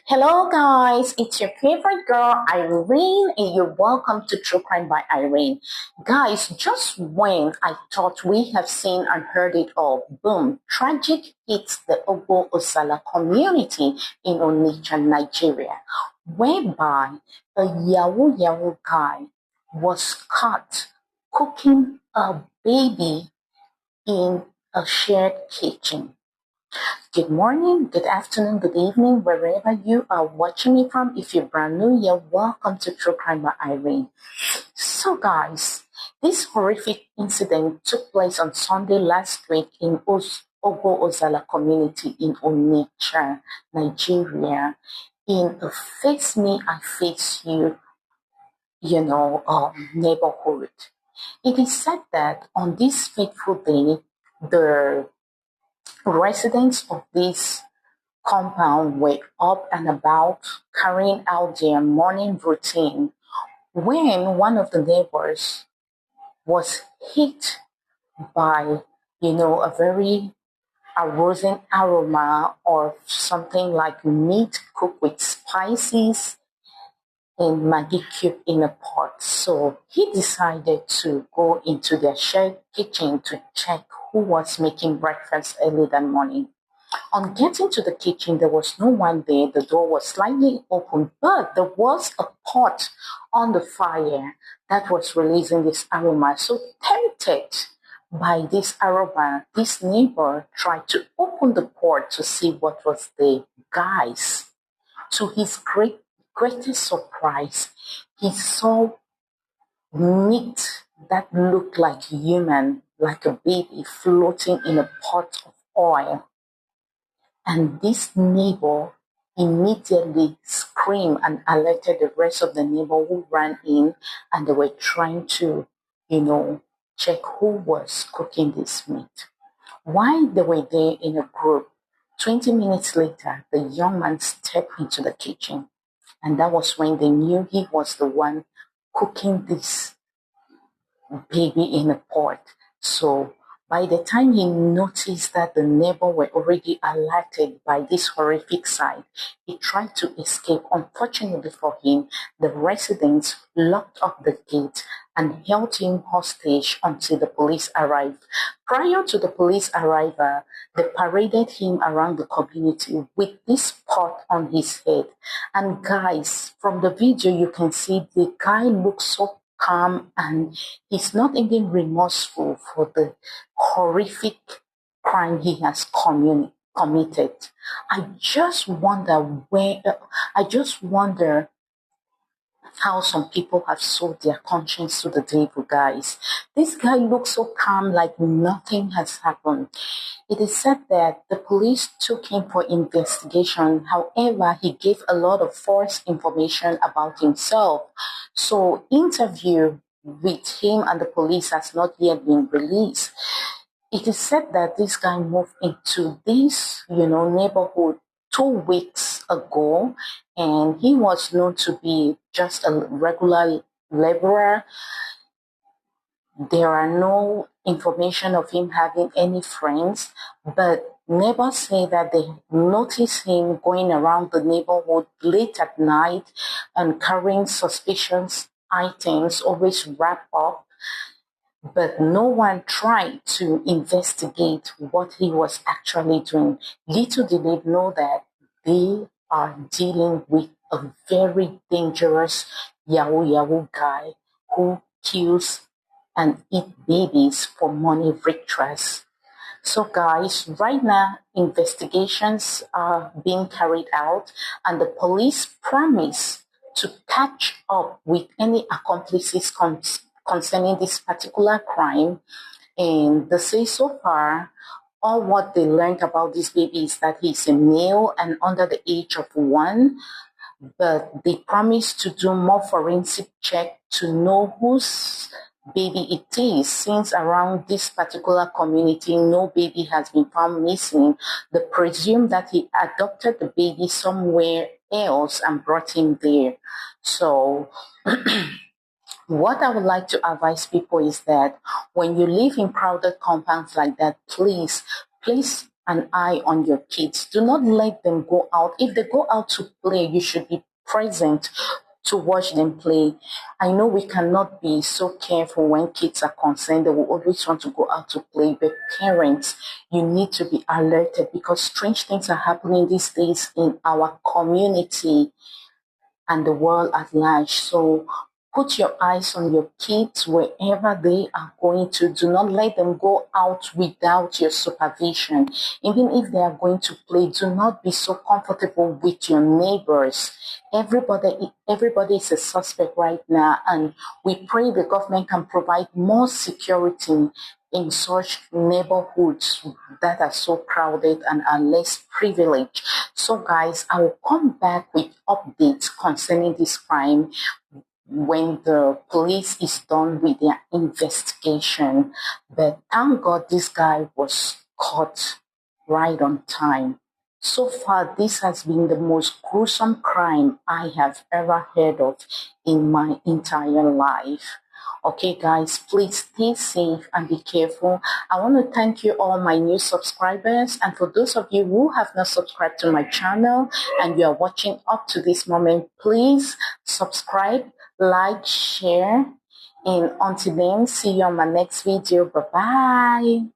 Hello, guys. It's your favorite girl, Irene, and you're welcome to True Crime by Irene. Guys, just when I thought we have seen and heard it all, boom, tragic hits the Ogo Osala community in Onitsha, Nigeria, whereby a Yahoo guy was caught cooking a baby in a shared kitchen. Good morning, good afternoon, good evening, wherever you are watching me from. If you're brand new, you're welcome to True Crime by Irene. So, guys, this horrific incident took place on Sunday last week in Ogo Ozala community in Onitsha, Nigeria, in a face me, I face you, neighborhood. It is said that on this fateful day, the residents of this compound were up and about carrying out their morning routine when one of the neighbors was hit by, a very arousing aroma or something like meat cooked with spices and Maggi cube in a pot. So he decided to go into their shared kitchen to check who was making breakfast early that morning. On getting to the kitchen, there was no one there. The door was slightly open, but there was a pot on the fire that was releasing this aroma. So, tempted by this aroma, this neighbor tried to open the pot to see what was there. Guys, to his greatest surprise, he saw meat that looked like human, like a baby floating in a pot of oil. And this neighbor immediately screamed and alerted the rest of the neighbor who ran in, and they were trying to, check who was cooking this meat. While they were there in a group, 20 minutes later, the young man stepped into the kitchen. And that was when they knew he was the one cooking this baby in a pot. So by the time he noticed that the neighbor were already alerted by this horrific sight, he tried to escape. Unfortunately for him, the residents locked up the gate and held him hostage until the police arrived. Prior to the police arrival, they paraded him around the community with this pot on his head. And guys, from the video, you can see the guy looks so calm and he's not even remorseful for the horrific crime he has committed. I just wonder how some people have sold their conscience to the devil, guys. This guy looks so calm, like nothing has happened. It is said that the police took him for investigation. However, he gave a lot of false information about himself. So, interview with him and the police has not yet been released. It is said that this guy moved into this, neighborhood 2 weeks ago, and he was known to be just a regular laborer. There are no information of him having any friends, but neighbors say that they notice him going around the neighborhood late at night and carrying suspicious items, always wrapped up, but no one tried to investigate what he was actually doing. Little did they know that they are dealing with a very dangerous Yahoo guy who kills and eat babies for money rituals. So, guys, right now investigations are being carried out, and the police promise to catch up with any accomplices concerning this particular crime. And they say so far, all what they learned about this baby is that he's a male and under the age of 1, but they promise to do more forensic check to know whose baby it is. Since around this particular community no baby has been found missing, they presume that he adopted the baby somewhere else and brought him there. So what I would like to advise people is that when you live in crowded compounds like that, please an eye on your kids. Do not let them go out. If they go out to play, you should be present to watch them play. I know we cannot be so careful when kids are concerned. They will always want to go out to play. But parents, you need to be alerted because strange things are happening these days in our community and the world at large. So put your eyes on your kids wherever they are going to. Do not let them go out without your supervision. Even if they are going to play, do not be so comfortable with your neighbors. Everybody is a suspect right now, and we pray the government can provide more security in such neighborhoods that are so crowded and are less privileged. So guys, I will come back with updates concerning this crime when the police is done with their investigation. But thank God this guy was caught right on time. So far, this has been the most gruesome crime I have ever heard of in my entire life. Okay, guys, please stay safe and be careful. I want to thank you all my new subscribers. And for those of you who have not subscribed to my channel and you are watching up to this moment, please subscribe, like, share. And until then, see you on my next video. Bye-bye.